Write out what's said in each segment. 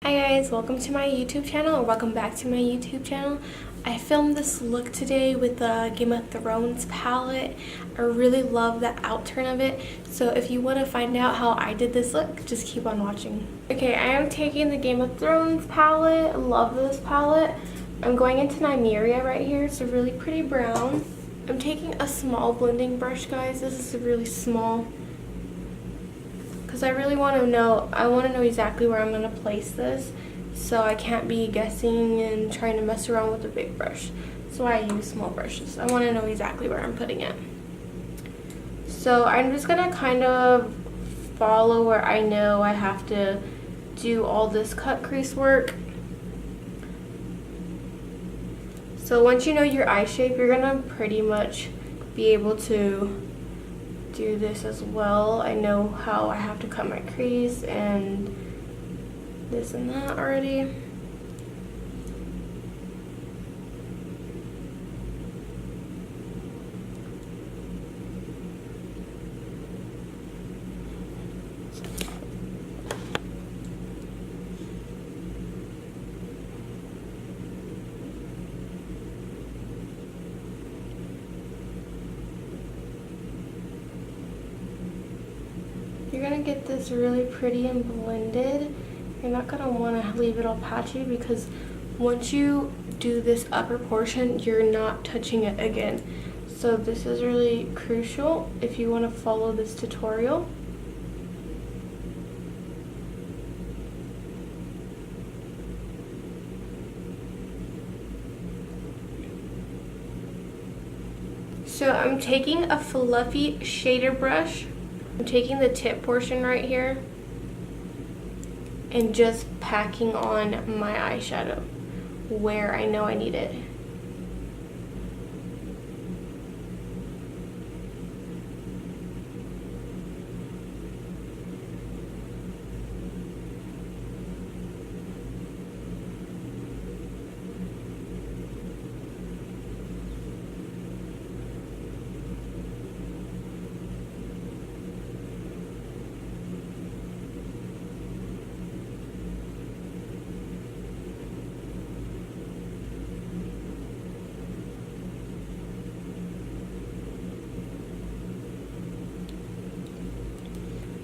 Hi guys, welcome to my YouTube channel, or welcome back to my YouTube channel. I filmed this look today with the Game of Thrones palette. I really love the outturn of it, so if you want to find out how I did this look, just keep on watching. Okay, I am taking the Game of Thrones palette. I love this palette. I'm going into Nymeria right here. It's a really pretty brown. I'm taking a small blending brush, guys. This is really small, because I really want to know, exactly where I'm going to place this, so I can't be guessing and trying to mess around with a big brush. So I use small brushes. I want to know exactly where I'm putting it. So I'm just going to kind of follow where I know I have to do all this cut crease work. So once you know your eye shape, you're going to pretty much be able to do this as well. I know how I have to cut my crease and this and that already. You're gonna get this really pretty and blended. You're not gonna want to leave it all patchy, because once you do this upper portion, you're not touching it again. So this is really crucial if you want to follow this tutorial. So I'm taking a fluffy shader brush. I'm taking the tip portion right here and just packing on my eyeshadow where I know I need it.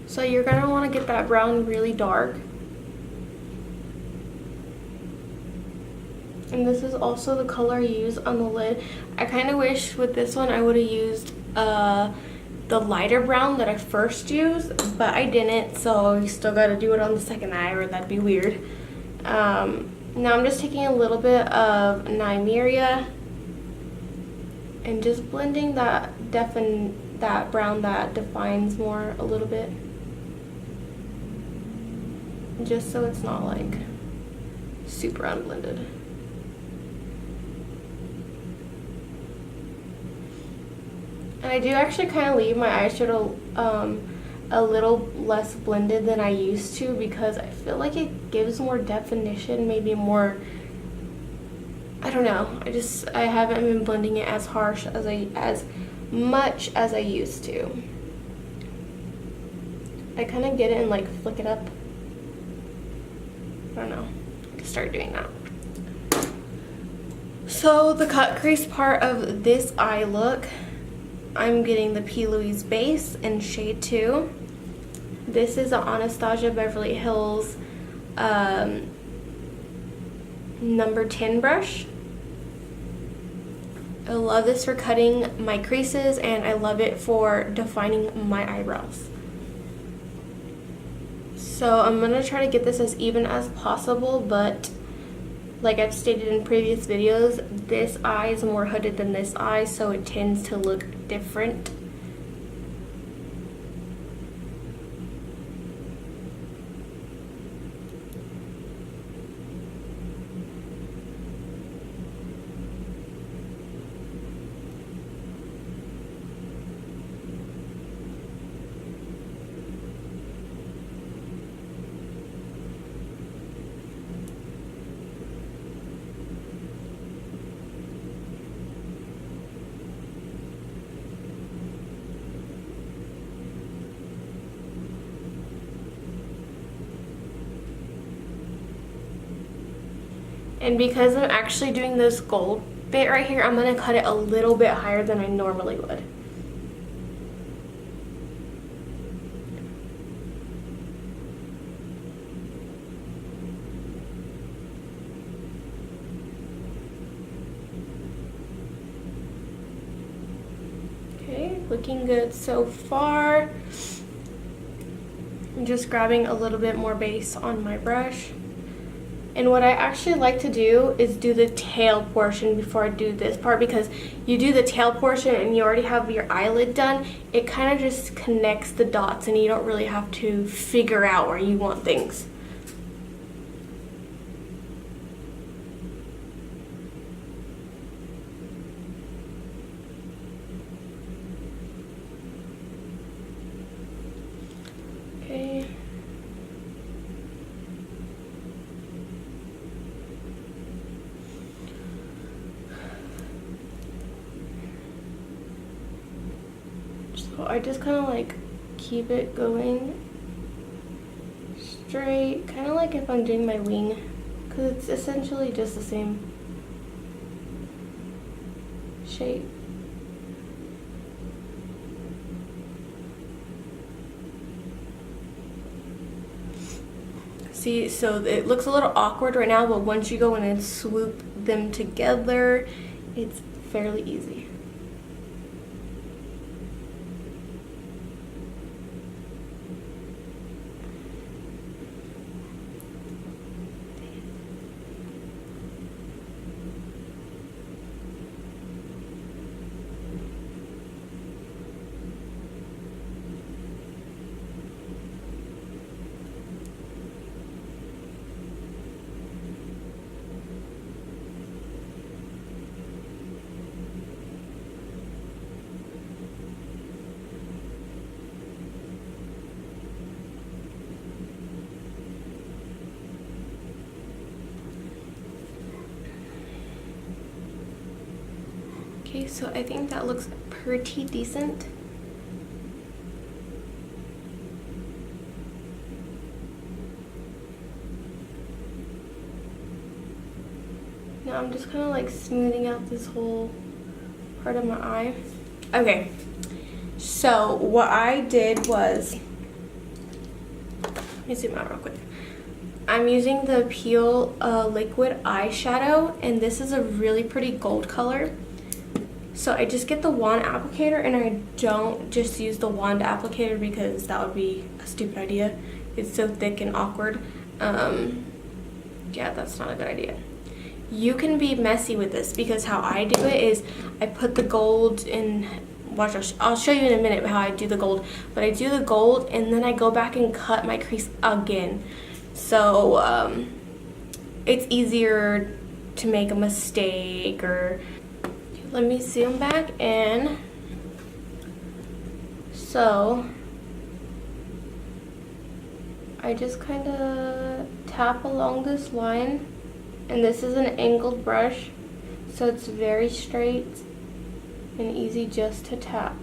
So you're gonna want to get that brown really dark. And this is also the color I use on the lid. I kind of wish with this one I would have used the lighter brown that I first used, but I didn't, so you still got to do it on the second eye, or that'd be weird. Now I'm just taking a little bit of Nymeria and just blending that brown that defines more a little bit, just so it's not like super unblended. And I do actually kind of leave my eyeshadow a little less blended than I used to, because I feel like it gives more definition, maybe more, I don't know. I haven't been blending it as harsh as much as I used to. I kind of get it and like flick it up. I don't know. I can start doing that. So the cut crease part of this eye look, I'm getting the P. Louise base in shade 2. This is an Anastasia Beverly Hills number 10 brush. I love this for cutting my creases, and I love it for defining my eyebrows. So I'm going to try to get this as even as possible, but like I've stated in previous videos, this eye is more hooded than this eye, so it tends to look different. And because I'm actually doing this gold bit right here, I'm going to cut it a little bit higher than I normally would. Okay, looking good so far. I'm just grabbing a little bit more base on my brush. And what I actually like to do is do the tail portion before I do this part, because you do the tail portion and you already have your eyelid done. It kind of just connects the dots and you don't really have to figure out where you want things. Okay. So I just kind of like keep it going straight, kind of like if I'm doing my wing, because it's essentially just the same shape. See, so it looks a little awkward right now, but once you go in and swoop them together, it's fairly easy. Okay, so I think that looks pretty decent. Now I'm just kind of like smoothing out this whole part of my eye. Okay, so what I did was, let me zoom out real quick. I'm using the Peel liquid eyeshadow, and this is a really pretty gold color. So I just get the wand applicator, and I don't just use the wand applicator because that would be a stupid idea. It's so thick and awkward. Yeah, that's not a good idea. You can be messy with this, because how I do it is I put the gold in, watch, I'll show you in a minute how I do the gold, but I do the gold and then I go back and cut my crease again. So it's easier to make a mistake. Or let me zoom back in. So I just kind of tap along this line, and this is an angled brush, so it's very straight and easy just to tap.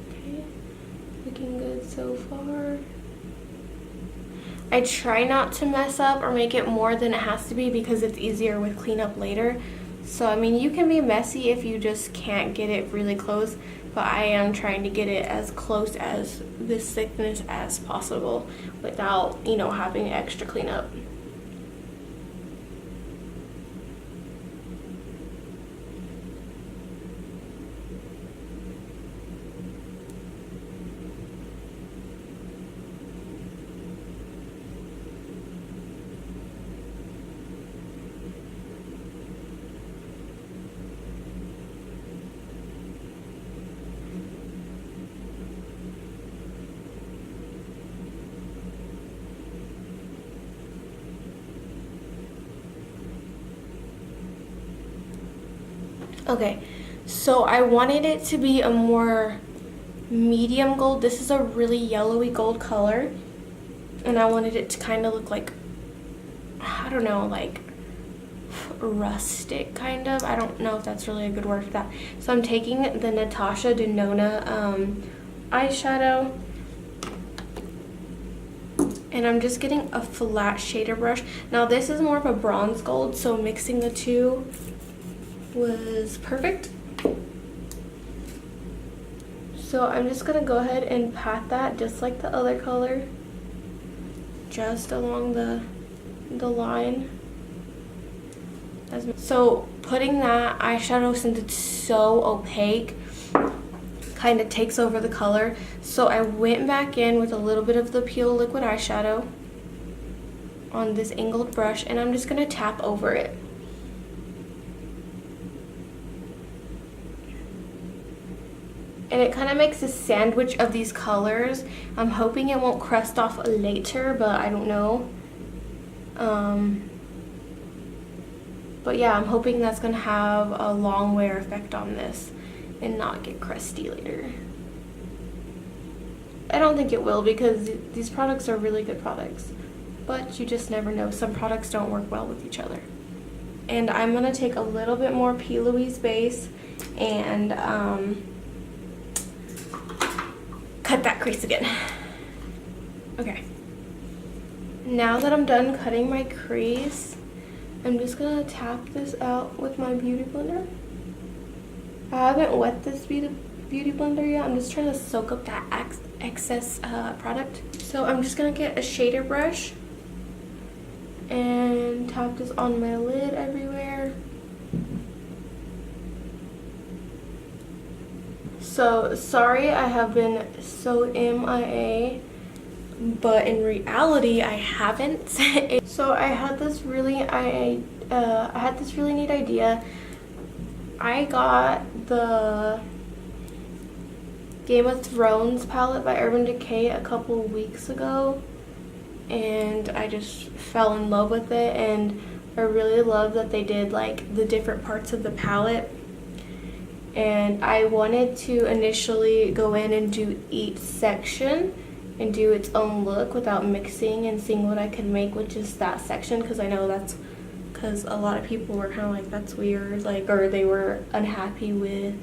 Okay, looking good so far. I try not to mess up or make it more than it has to be, because it's easier with cleanup later. So, I mean, you can be messy if you just can't get it really close, but I am trying to get it as close as this thickness as possible without, you know, having extra cleanup. Okay, so I wanted it to be a more medium gold. This is a really yellowy gold color, and I wanted it to kind of look like, I don't know, like rustic, kind of. I don't know if that's really a good word for that. So I'm taking the Natasha Denona eyeshadow, and I'm just getting a flat shader brush. Now this is more of a bronze gold, so mixing the two was perfect. So I'm just gonna go ahead and pat that just like the other color, just along the line. So putting that eyeshadow, since it's so opaque, kind of takes over the color. So I went back in with a little bit of the Peel liquid eyeshadow on this angled brush, and I'm just gonna tap over it. And it kind of makes a sandwich of these colors. I'm hoping it won't crust off later, but I don't know. But yeah, I'm hoping that's going to have a long wear effect on this and not get crusty later. I don't think it will, because these products are really good products. But you just never know. Some products don't work well with each other. And I'm going to take a little bit more P. Louise base and cut that crease again. Okay. Now that I'm done cutting my crease, I'm just gonna tap this out with my beauty blender. I haven't wet this beauty blender yet. I'm just trying to soak up that excess product. So I'm just gonna get a shader brush and tap this on my lid everywhere. So sorry I have been so MIA, but in reality I haven't. So I had this really neat idea. I got the Game of Thrones palette by Urban Decay a couple weeks ago, and I just fell in love with it, and I really love that they did like the different parts of the palette. And I wanted to initially go in and do each section and do its own look without mixing and seeing what I could make with just that section, because I know that's because a lot of people were kind of like, that's weird, like, or they were unhappy with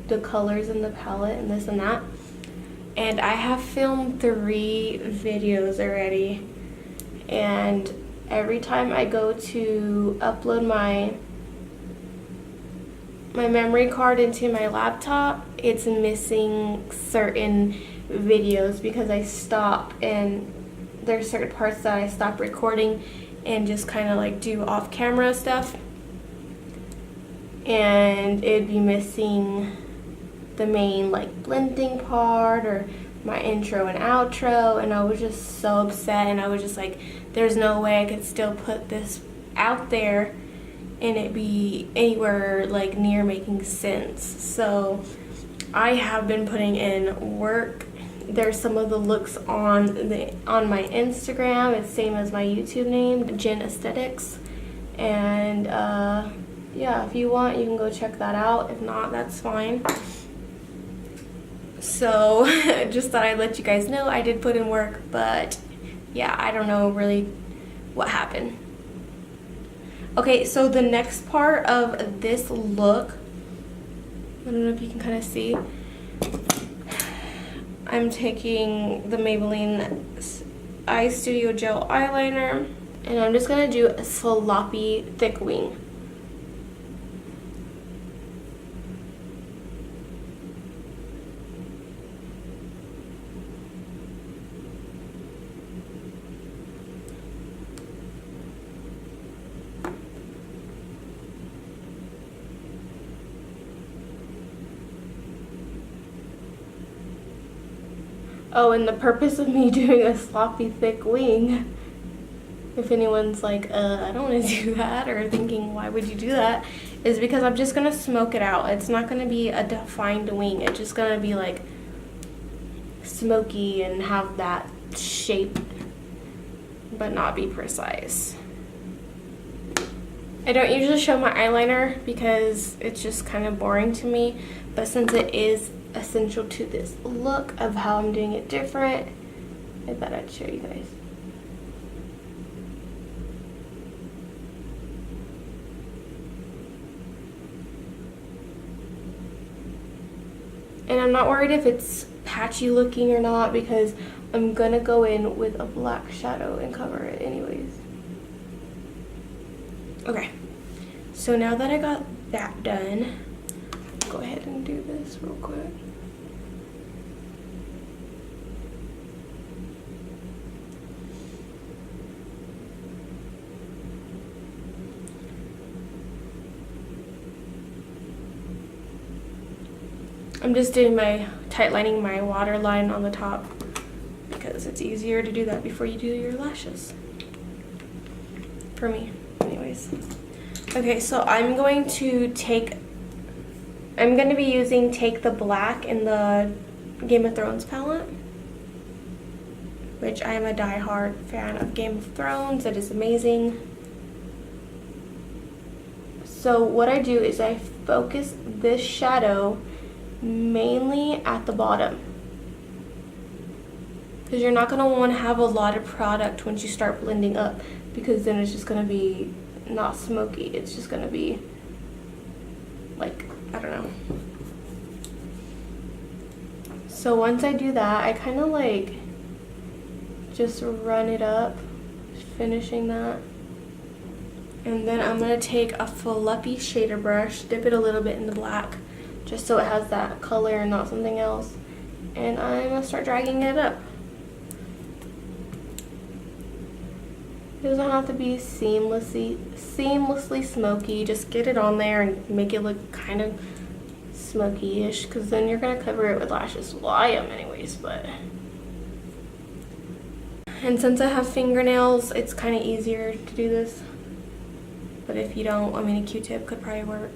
the colors in the palette and this and that. And I have filmed 3 videos already, and every time I go to upload my memory card into my laptop, it's missing certain videos because I stop, and there's certain parts that I stop recording and just kind of like do off camera stuff, and it'd be missing the main like blending part or my intro and outro, and I was just so upset, and I was just like, there's no way I could still put this out there and it be anywhere like near making sense. So I have been putting in work. There's some of the looks on my Instagram. It's same as my YouTube name, Jen Aesthetics. And yeah, if you want, you can go check that out. If not, that's fine. So just thought I'd let you guys know I did put in work, but yeah, I don't know really what happened. Okay, so the next part of this look, I don't know if you can kind of see, I'm taking the Maybelline Eye Studio Gel Eyeliner, and I'm just going to do a sloppy thick wing. Oh, and the purpose of me doing a sloppy thick wing, if anyone's like, I don't want to do that, or thinking, why would you do that, is because I'm just going to smoke it out. It's not going to be a defined wing. It's just going to be like smoky and have that shape, but not be precise. I don't usually show my eyeliner because it's just kind of boring to me, but since it is essential to this look of how I'm doing it different, I thought I'd show you guys. And I'm not worried if it's patchy looking or not because I'm gonna go in with a black shadow and cover it anyways. Okay, so now that I got that done, I'll go ahead and do this real quick. I'm just doing my tightlining my waterline on the top because it's easier to do that before you do your lashes. For me, anyways. Okay, so I'm going to be using Take the Black in the Game of Thrones palette, which I am a die-hard fan of Game of Thrones. It is amazing. So what I do is I focus this shadow mainly at the bottom, because you're not going to want to have a lot of product once you start blending up, because then it's just going to be not smoky. It's just going to be like, I don't know. So once I do that, I kind of like just run it up, finishing that. And then I'm going to take a fluffy shader brush, dip it a little bit in the black, just so it has that color and not something else. And I'm going to start dragging it up. It doesn't have to be seamlessly smoky. Just get it on there and make it look kind of smoky-ish, because then you're going to cover it with lashes. Well, I am anyways, but... And since I have fingernails, it's kind of easier to do this. But if you don't, I mean, a Q-tip could probably work.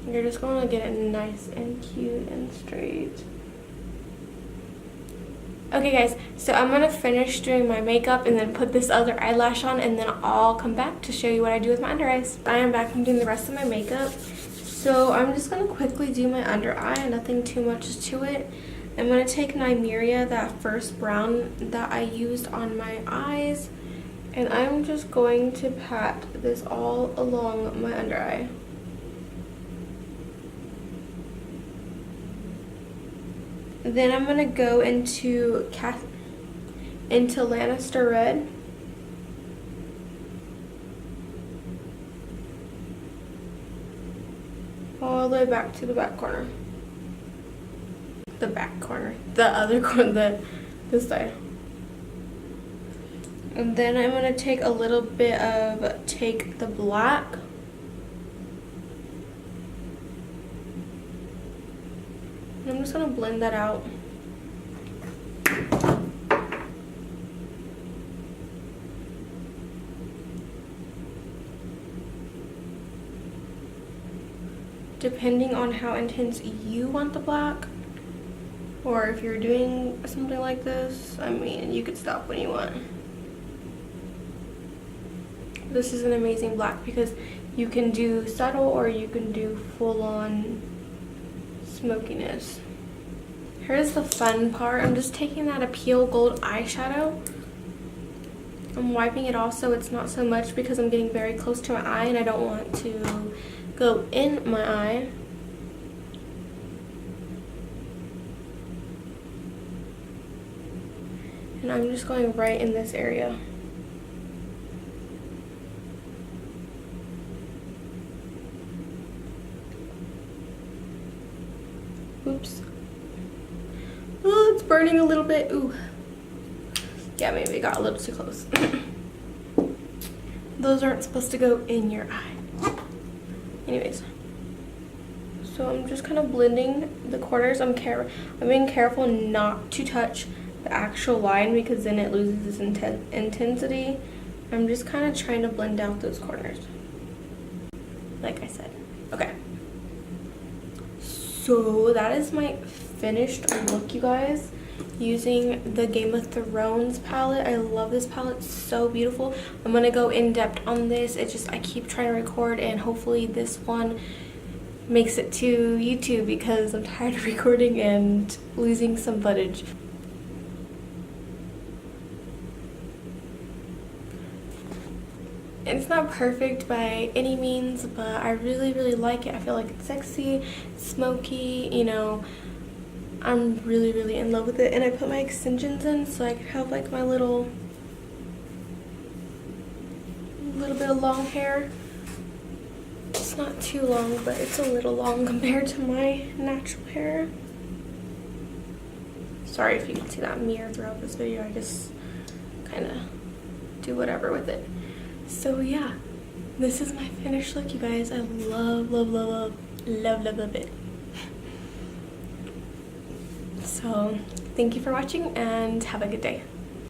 You're just going to get it nice and cute and straight. Okay guys, so I'm going to finish doing my makeup and then put this other eyelash on, and then I'll come back to show you what I do with my under eyes. I am back from doing the rest of my makeup. So I'm just going to quickly do my under eye, nothing too much to it. I'm going to take Nymeria, that first brown that I used on my eyes, and I'm just going to pat this all along my under eye. Then I'm going to go into Lannister Red. All the way back to the back corner. The back corner. The other corner. This side. And then I'm going to take a little bit of Take the Black. I'm just going to blend that out. Depending on how intense you want the black, or if you're doing something like this, I mean, you could stop when you want. This is an amazing black because you can do subtle or you can do full-on smokiness. Here's the fun part. I'm just taking that Appeal Gold eyeshadow. I'm wiping it off so it's not so much, because I'm getting very close to my eye and I don't want to go in my eye. And I'm just going right in this area. Oops. Oh, it's burning a little bit. Ooh. Yeah, maybe it got a little too close. Those aren't supposed to go in your eye. Anyways. So I'm just kind of blending the corners. I'm being careful not to touch the actual line, because then it loses its intensity. I'm just kind of trying to blend out those corners, like I said. Okay. So that is my finished look, you guys, using the Game of Thrones palette. I love this palette. It's so beautiful. I'm gonna go in depth on this. It's just I keep trying to record, and hopefully this one makes it to YouTube, because I'm tired of recording and losing some footage. it's not perfect by any means, but I really, really like it. I feel like it's sexy, smoky, you know. I'm really, really in love with it. And I put my extensions in so I could have like my little bit of long hair. It's not too long, but it's a little long compared to my natural hair. Sorry if you can see that mirror throughout this video. I just kind of do whatever with it. So yeah, this is my finished look, you guys. I love, love, love, love, love, love, love it. So thank you for watching and have a good day.